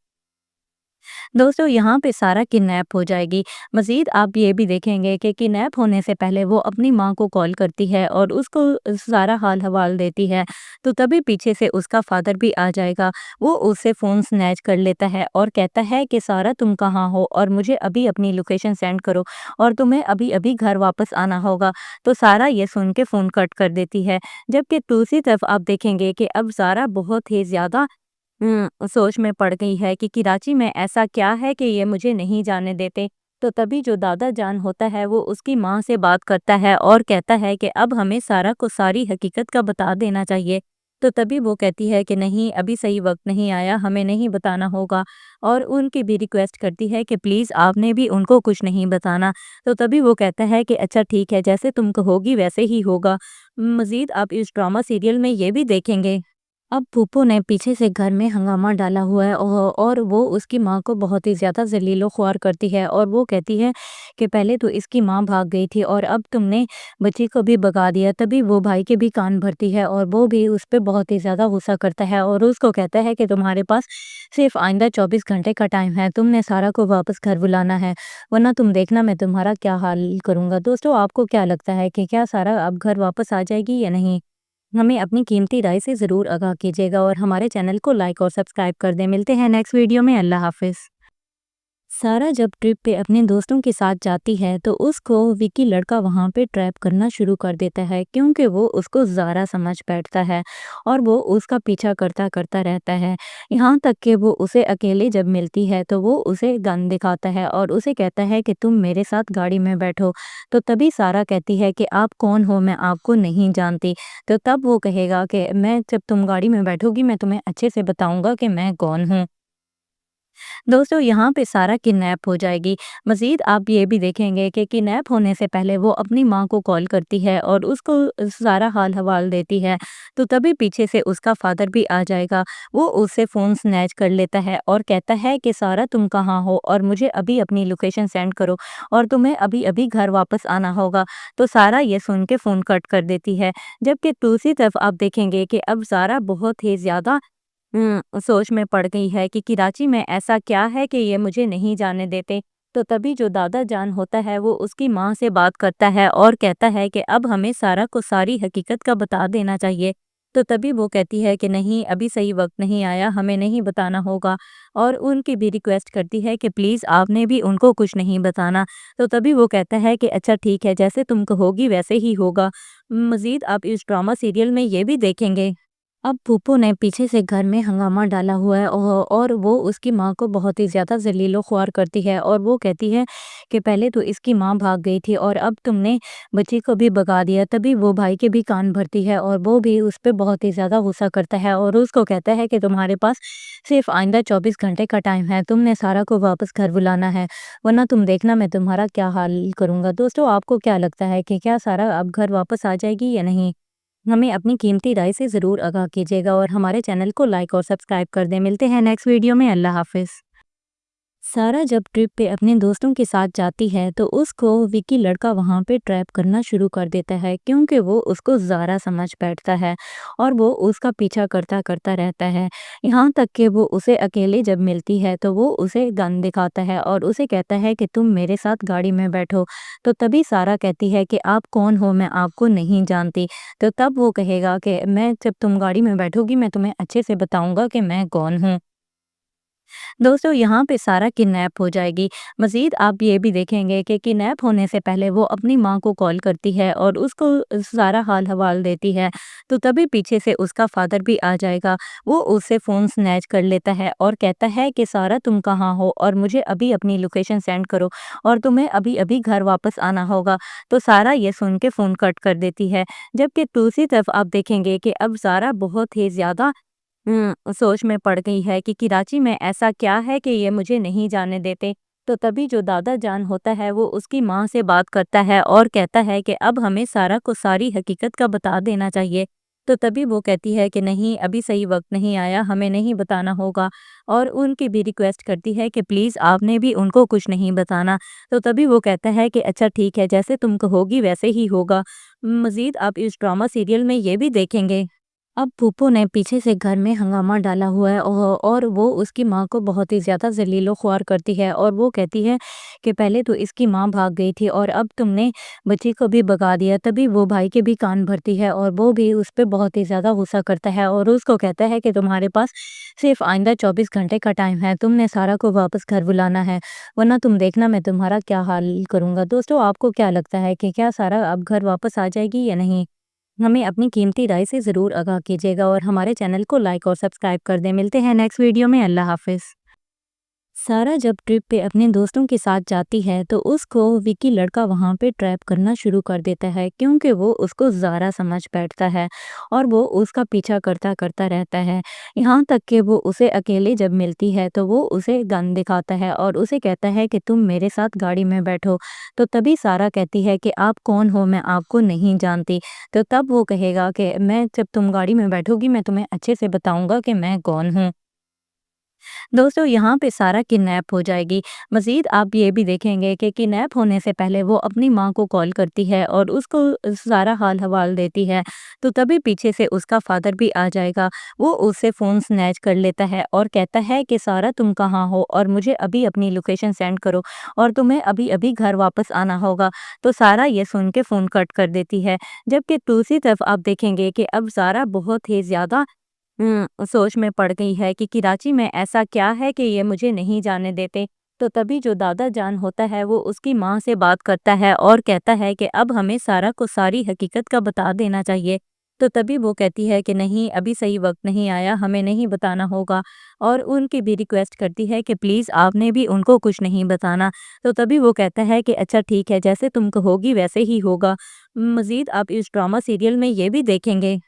दोस्तों यहाँ पे सारा किडनैप हो जाएगी। मज़ीद आप ये भी देखेंगे कि किडनैप होने से पहले वो अपनी माँ को कॉल करती है और उसको सारा हाल-हवाल देती है। तो तभी पीछे से उसका फ़ादर भी आ जाएगा। वो उससे फ़ोन स्नैच कर लेता है और कहता है कि सारा तुम कहाँ हो और मुझे अभी अपनी लोकेशन सेंड करो और तुम्हें अभी-अभी घर वापस आना होगा। तो सारा ये सुन के फ़ोन कट कर देती है। जबकि दूसरी तरफ आप देखेंगे कि अब सारा बहुत ही ज़्यादा सोच में पड़ गई है कि कराची में ऐसा क्या है कि ये मुझे नहीं जाने देते। تو تبھی جو دادا جان ہوتا ہے وہ اس کی ماں سے بات کرتا ہے اور کہتا ہے کہ اب ہمیں سارا کو ساری حقیقت کا بتا دینا چاہیے۔ تو تبھی وہ کہتی ہے کہ نہیں، ابھی صحیح وقت نہیں آیا، ہمیں نہیں بتانا ہوگا، اور ان کی بھی ریکویسٹ کرتی ہے کہ پلیز آپ نے بھی ان کو کچھ نہیں بتانا۔ تو تبھی وہ کہتا ہے کہ اچھا ٹھیک ہے، جیسے تم کہوگی ویسے ہی ہوگا۔ مزید آپ اس ڈرامہ سیریل میں یہ بھی دیکھیں گے۔ اب پھوپھو نے پیچھے سے گھر میں ہنگامہ ڈالا ہوا ہے، اور وہ اس کی ماں کو بہت ہی زیادہ ذلیل و خوار کرتی ہے، اور وہ کہتی ہے کہ پہلے تو اس کی ماں بھاگ گئی تھی اور اب تم نے بچی کو بھی بگا دیا۔ تبھی وہ بھائی کے بھی کان بھرتی ہے اور وہ بھی اس پہ بہت ہی زیادہ غصہ کرتا ہے اور اس کو کہتا ہے کہ تمہارے پاس صرف آئندہ 24 گھنٹے کا ٹائم ہے، تم نے سارا کو واپس گھر بلانا ہے، ورنہ تم دیکھنا میں تمہارا کیا حال کروں گا۔ دوستو، آپ کو کیا لگتا ہے کہ کیا سارا اب گھر واپس آ جائے گی یا نہیں؟ ہمیں اپنی قیمتی رائے سے ضرور آگاہ کیجیے گا اور ہمارے چینل کو لائک اور سبسکرائب کر دیں۔ ملتے ہیں نیکسٹ ویڈیو میں۔ اللہ حافظ۔ سارا جب ٹرپ پہ اپنے دوستوں کے ساتھ جاتی ہے تو اس کو وکی لڑکا وہاں پہ ٹریپ کرنا شروع کر دیتا ہے، کیونکہ وہ اس کو زارا سمجھ بیٹھتا ہے اور وہ اس کا پیچھا کرتا رہتا ہے، یہاں تک کہ وہ اسے اکیلے جب ملتی ہے تو وہ اسے گن دکھاتا ہے اور اسے کہتا ہے کہ تم میرے ساتھ گاڑی میں بیٹھو۔ تو تبھی سارا کہتی ہے کہ آپ کون ہو، میں آپ کو نہیں جانتی۔ تو تب وہ کہے گا کہ میں جب تم گاڑی میں بیٹھو گی میں تمہیں اچھے سے بتاؤں گا کہ میں کون ہوں۔ دوستو، یہاں پہ سارا کڈنیپ ہو جائے گی۔ مزید آپ یہ بھی دیکھیں گے کہ کڈنیپ ہونے سے پہلے وہ اپنی ماں کو کال کرتی ہے اور اس کو سارا حال حوال دیتی ہے۔ تو تبھی پیچھے سے اس کا فادر بھی آ جائے گا، وہ اس سے فون سنیچ کر لیتا ہے اور کہتا ہے کہ سارا تم کہاں ہو اور مجھے ابھی اپنی لوکیشن سینڈ کرو اور تمہیں ابھی ابھی گھر واپس آنا ہوگا۔ تو سارا یہ سن کے فون کٹ کر دیتی ہے، جبکہ دوسری طرف آپ دیکھیں گے کہ اب سارا بہت ہی زیادہ سوچ میں پڑ گئی ہے کہ کراچی میں ایسا کیا ہے کہ یہ مجھے نہیں جانے دیتے۔ تو تبھی جو دادا جان ہوتا ہے وہ اس کی ماں سے بات کرتا ہے اور کہتا ہے کہ اب ہمیں سارا کو ساری حقیقت کا بتا دینا چاہیے۔ تو تبھی وہ کہتی ہے کہ نہیں، ابھی صحیح وقت نہیں آیا، ہمیں نہیں بتانا ہوگا، اور ان کی بھی ریکویسٹ کرتی ہے کہ پلیز آپ نے بھی ان کو کچھ نہیں بتانا۔ تو تبھی وہ کہتا ہے کہ اچھا ٹھیک ہے، جیسے تم کہوگی ویسے ہی ہوگا۔ مزید آپ اس ڈرامہ سیریل میں یہ بھی دیکھیں گے۔ اب پھوپھو نے پیچھے سے گھر میں ہنگامہ ڈالا ہوا ہے، اور وہ اس کی ماں کو بہت ہی زیادہ ذلیل و خوار کرتی ہے اور وہ کہتی ہے کہ پہلے تو اس کی ماں بھاگ گئی تھی اور اب تم نے بچی کو بھی بگا دیا۔ تبھی وہ بھائی کے بھی کان بھرتی ہے اور وہ بھی اس پہ بہت ہی زیادہ غصہ کرتا ہے اور اس کو کہتا ہے کہ تمہارے پاس صرف آئندہ 24 گھنٹے کا ٹائم ہے، تم نے سارا کو واپس گھر بلانا ہے، ورنہ تم دیکھنا میں تمہارا کیا حال کروں گا۔ دوستو، آپ کو کیا لگتا ہے کہ کیا سارا اب گھر واپس آ جائے گی یا نہیں؟ ہمیں اپنی قیمتی رائے سے ضرور آگاہ کیجیے گا اور ہمارے چینل کو لائک اور سبسکرائب کر دیں۔ ملتے ہیں نیکسٹ ویڈیو میں۔ اللہ حافظ۔ سارا جب ٹرپ پہ اپنے دوستوں کے ساتھ جاتی ہے تو اس کو وکی لڑکا وہاں پہ ٹریپ کرنا شروع کر دیتا ہے، کیونکہ وہ اس کو زارا سمجھ بیٹھتا ہے اور وہ اس کا پیچھا کرتا رہتا ہے، یہاں تک کہ وہ اسے اکیلے جب ملتی ہے تو وہ اسے گن دکھاتا ہے اور اسے کہتا ہے کہ تم میرے ساتھ گاڑی میں بیٹھو۔ تو تبھی سارا کہتی ہے کہ آپ کون ہو، میں آپ کو نہیں جانتی۔ تو تب وہ کہے گا کہ میں جب تم گاڑی میں بیٹھو گی میں تمہیں اچھے سے بتاؤں گا کہ میں کون ہوں۔ دوستو، یہاں پہ سارا کڈنیپ ہو جائے گی۔ مزید آپ یہ بھی دیکھیں گے کہ کڈنیپ ہونے سے پہلے وہ اپنی ماں کو کال کرتی ہے اور اس کو سارا حال حوال دیتی ہے۔ تو تبھی پیچھے سے اس کا فادر بھی آ جائے گا، وہ اس سے فون سنیچ کر لیتا ہے اور کہتا ہے کہ سارا تم کہاں ہو اور مجھے ابھی اپنی لوکیشن سینڈ کرو اور تمہیں ابھی ابھی گھر واپس آنا ہوگا۔ تو سارا یہ سن کے فون کٹ کر دیتی ہے، جبکہ دوسری طرف آپ دیکھیں گے کہ اب سارا بہت ہی زیادہ سوچ میں پڑ گئی ہے کہ کراچی میں ایسا کیا ہے کہ یہ مجھے نہیں جانے دیتے۔ تو تبھی جو دادا جان ہوتا ہے وہ اس کی ماں سے بات کرتا ہے اور کہتا ہے کہ اب ہمیں سارا کو ساری حقیقت کا بتا دینا چاہیے۔ تو تبھی وہ کہتی ہے کہ نہیں، ابھی صحیح وقت نہیں آیا، ہمیں نہیں بتانا ہوگا، اور ان کی بھی ریکویسٹ کرتی ہے کہ پلیز آپ نے بھی ان کو کچھ نہیں بتانا۔ تو تبھی وہ کہتا ہے کہ اچھا ٹھیک ہے، جیسے تم کہوگی ویسے ہی ہوگا۔ مزید آپ اس ڈرامہ سیریل میں یہ بھی دیکھیں گے۔ اب پھوپھو نے پیچھے سے گھر میں ہنگامہ ڈالا ہوا ہے، اور وہ اس کی ماں کو بہت ہی زیادہ ذلیل و خوار کرتی ہے اور وہ کہتی ہے کہ پہلے تو اس کی ماں بھاگ گئی تھی اور اب تم نے بچی کو بھی بگا دیا۔ تبھی وہ بھائی کے بھی کان بھرتی ہے اور وہ بھی اس پہ بہت ہی زیادہ غصہ کرتا ہے اور اس کو کہتا ہے کہ تمہارے پاس صرف آئندہ 24 گھنٹے کا ٹائم ہے، تم نے سارا کو واپس گھر بلانا ہے، ورنہ تم دیکھنا میں تمہارا کیا حال کروں گا۔ دوستو، آپ کو کیا لگتا ہے کہ کیا سارا اب گھر واپس آ جائے گی یا نہیں؟ ہمیں اپنی قیمتی رائے سے ضرور آگاہ کیجیے گا اور ہمارے چینل کو لائک اور سبسکرائب کر دیں۔ ملتے ہیں نیکسٹ ویڈیو میں۔ اللہ حافظ۔ सारा जब ट्रिप पे अपने दोस्तों के साथ जाती है तो उसको विकी लड़का वहाँ पे ट्रैप करना शुरू कर देता है, क्योंकि वो उसको ज़ारा समझ बैठता है और वो उसका पीछा करता करता रहता है। यहाँ तक कि वो उसे अकेले जब मिलती है तो वो उसे गन दिखाता है और उसे कहता है कि तुम मेरे साथ गाड़ी में बैठो। तो तभी सारा कहती है कि आप कौन हो, मैं आपको नहीं जानती। तो तब वो कहेगा कि मैं जब तुम गाड़ी में बैठोगी मैं तुम्हें अच्छे से बताऊंगा कि मैं कौन हूँ। दोस्तों, यहाँ पे सारा किडनैप हो जाएगी। मज़ीद आप ये भी देखेंगे कि किडनैप होने से पहले वो अपनी माँ को कॉल करती है और उसको सारा हाल-हवाल देती है। तो तभी पीछे से उसका फ़ादर भी आ जाएगा। वो उससे फ़ोन स्नैच कर लेता है और कहता है कि सारा तुम कहाँ हो और मुझे अभी अपनी लोकेशन सेंड करो और तुम्हें अभी-अभी घर वापस आना होगा। तो सारा ये सुन के फ़ोन कट कर देती है। जबकि दूसरी तरफ आप देखेंगे कि अब सारा बहुत ही ज़्यादा सोच में पड़ गई है कि कराची में ऐसा क्या है कि ये मुझे नहीं जाने देते। तो तभी जो दादा जान होता है वो उसकी माँ से बात करता है और कहता है कि अब हमें सारा को सारी हकीकत का बता देना चाहिए। तो तभी वो कहती है कि नहीं, अभी सही वक्त नहीं आया, हमें नहीं बताना होगा। और उनकी भी रिक्वेस्ट करती है कि प्लीज़ आपने भी उनको कुछ नहीं बताना। तो तभी वो कहता है कि अच्छा ठीक है, जैसे तुम कहोगी वैसे ही होगा। मज़ीद आप इस ड्रामा सीरियल में ये भी देखेंगे।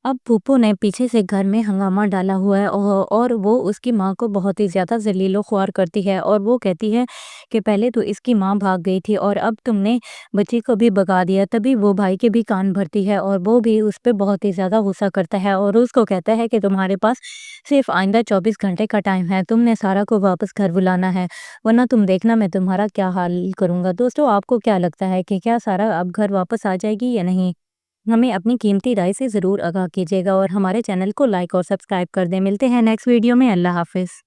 अब फूफो ने पीछे से घर में हंगामा डाला हुआ है और वो उसकी माँ को बहुत ही ज़्यादा ज़लील-ओ-ख़्वार करती है और वो कहती है कि पहले तो इसकी माँ भाग गई थी और अब तुमने बच्ची को भी भगा दिया। तभी वो भाई के भी कान भरती है और वो भी उस पे बहुत ही ज़्यादा गुस्सा करता है और उसको कहता है कि तुम्हारे पास सिर्फ़ आइंदा 24 घंटे का टाइम है। तुमने सारा को वापस घर बुलाना है, वरना तुम देखना मैं तुम्हारा क्या हाल करूँगा। दोस्तों, आपको क्या लगता है कि क्या सारा अब घर वापस आ जाएगी या नहीं? हमें अपनी कीमती राय से ज़रूर आगाह कीजिएगा और हमारे चैनल को लाइक और सब्सक्राइब कर दें। मिलते हैं नेक्स्ट वीडियो में। अल्लाह हाफ़िज़।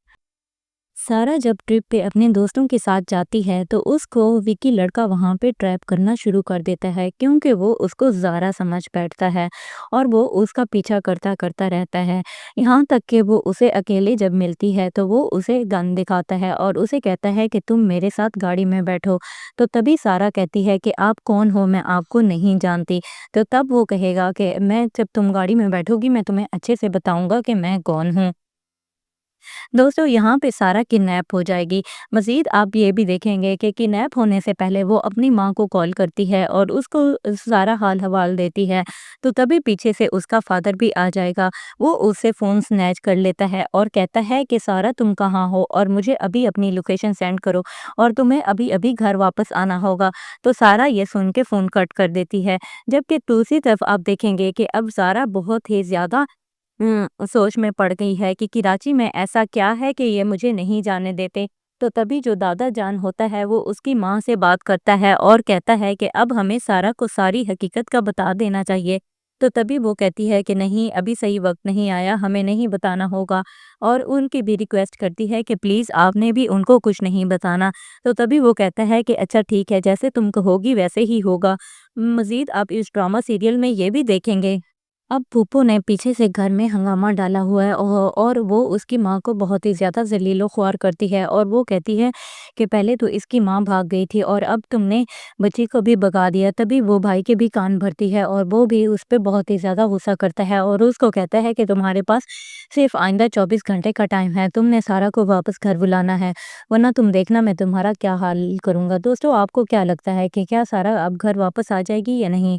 सारा जब ट्रिप पे अपने दोस्तों के साथ जाती है तो उसको विकी लड़का वहाँ पे ट्रैप करना शुरू कर देता है, क्योंकि वो उसको ज़ारा समझ बैठता है और वो उसका पीछा करता करता रहता है। यहाँ तक कि वो उसे अकेले जब मिलती है तो वो उसे गन दिखाता है और उसे कहता है कि तुम मेरे साथ गाड़ी में बैठो। तो तभी सारा कहती है कि आप कौन हो, मैं आपको नहीं जानती। तो तब वो कहेगा कि मैं जब तुम गाड़ी में बैठोगी मैं तुम्हें अच्छे से बताऊंगा कि मैं कौन हूँ। दोस्तों, यहाँ पे सारा किडनैप हो जाएगी। मज़ीद आप ये भी देखेंगे कि किडनैप होने से पहले वो अपनी माँ को कॉल करती है और उसको सारा हाल-हवाल देती है। तो तभी पीछे से उसका फ़ादर भी आ जाएगा। वो उससे फ़ोन स्नैच कर लेता है और कहता है कि सारा तुम कहाँ हो और मुझे अभी अपनी लोकेशन सेंड करो और तुम्हें अभी-अभी घर वापस आना होगा। तो सारा ये सुन के फ़ोन कट कर देती है। जबकि दूसरी तरफ आप देखेंगे कि अब सारा बहुत ही ज़्यादा सोच में पड़ गई है कि कराची में ऐसा क्या है कि ये मुझे नहीं जाने देते। तो तभी जो दादा जान होता है वो उसकी माँ से बात करता है और कहता है कि अब हमें सारा को सारी हकीकत का बता देना चाहिए। तो तभी वो कहती है कि नहीं, अभी सही वक्त नहीं आया, हमें नहीं बताना होगा। और उनकी भी रिक्वेस्ट करती है कि प्लीज़ आपने भी उनको कुछ नहीं बताना। तो तभी वो कहता है कि अच्छा ठीक है, जैसे तुम कहोगी वैसे ही होगा। मज़ीद आप इस ड्रामा सीरियल में ये भी देखेंगे। अब फूफो ने पीछे से घर में हंगामा डाला हुआ है और वो उसकी माँ को बहुत ही ज़्यादा ज़लील-ओ-ख़्वार करती है और वो कहती है कि पहले तो इसकी माँ भाग गई थी और अब तुमने बच्ची को भी भगा दिया। तभी वो भाई के भी कान भरती है और वो भी उस पे बहुत ही ज़्यादा गुस्सा करता है और उसको कहता है कि तुम्हारे पास सिर्फ़ आइंदा 24 घंटे का टाइम है। तुमने सारा को वापस घर बुलाना है, वरना तुम देखना मैं तुम्हारा क्या हाल करूँगा। दोस्तों, आपको क्या लगता है कि क्या सारा अब घर वापस आ जाएगी या नहीं?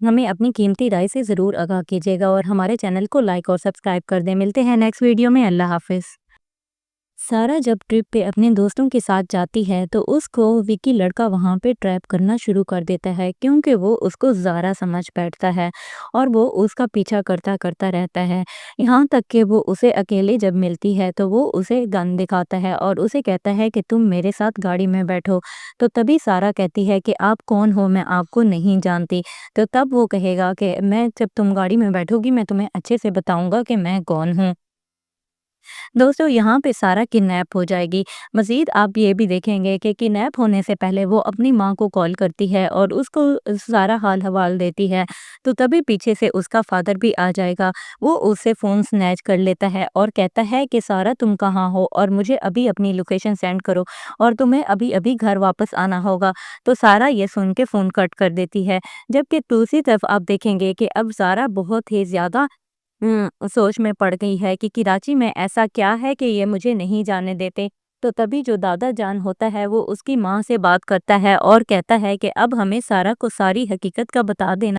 हमें अपनी कीमती राय से ज़रूर आगाह कीजिएगा और हमारे चैनल को लाइक और सब्सक्राइब कर दें। मिलते हैं नेक्स्ट वीडियो में। अल्लाह हाफ़िज़। सारा जब ट्रिप पे अपने दोस्तों के साथ जाती है तो उसको विकी लड़का वहाँ पे ट्रैप करना शुरू कर देता है, क्योंकि वो उसको ज़ारा समझ बैठता है और वो उसका पीछा करता करता रहता है। यहाँ तक कि वो उसे अकेले जब मिलती है तो वो उसे गन दिखाता है और उसे कहता है कि तुम मेरे साथ गाड़ी में बैठो। तो तभी सारा कहती है कि आप कौन हो, मैं आपको नहीं जानती। तो तब वो कहेगा कि मैं जब तुम गाड़ी में बैठोगी मैं तुम्हें अच्छे से बताऊंगा कि मैं कौन हूँ। दोस्तों, यहाँ पे सारा किडनैप हो जाएगी। मज़ीद आप ये भी देखेंगे कि किडनैप होने से पहले वो अपनी माँ को कॉल करती है और उसको सारा हाल-हवाल देती है। तो तभी पीछे से उसका फ़ादर भी आ जाएगा। वो उससे फ़ोन स्नैच कर लेता है और कहता है कि सारा तुम कहाँ हो और मुझे अभी अपनी लोकेशन सेंड करो और तुम्हें अभी-अभी घर वापस आना होगा। तो सारा ये सुन के फ़ोन कट कर देती है। जबकि दूसरी तरफ आप देखेंगे कि अब सारा बहुत ही ज़्यादा सोच में पड़ गई है कि कराची में ऐसा क्या है कि ये मुझे नहीं जाने देते। تو تبھی جو دادا جان ہوتا ہے وہ اس کی ماں سے بات کرتا ہے اور کہتا ہے کہ اب ہمیں سارا کو ساری حقیقت کا بتا دینا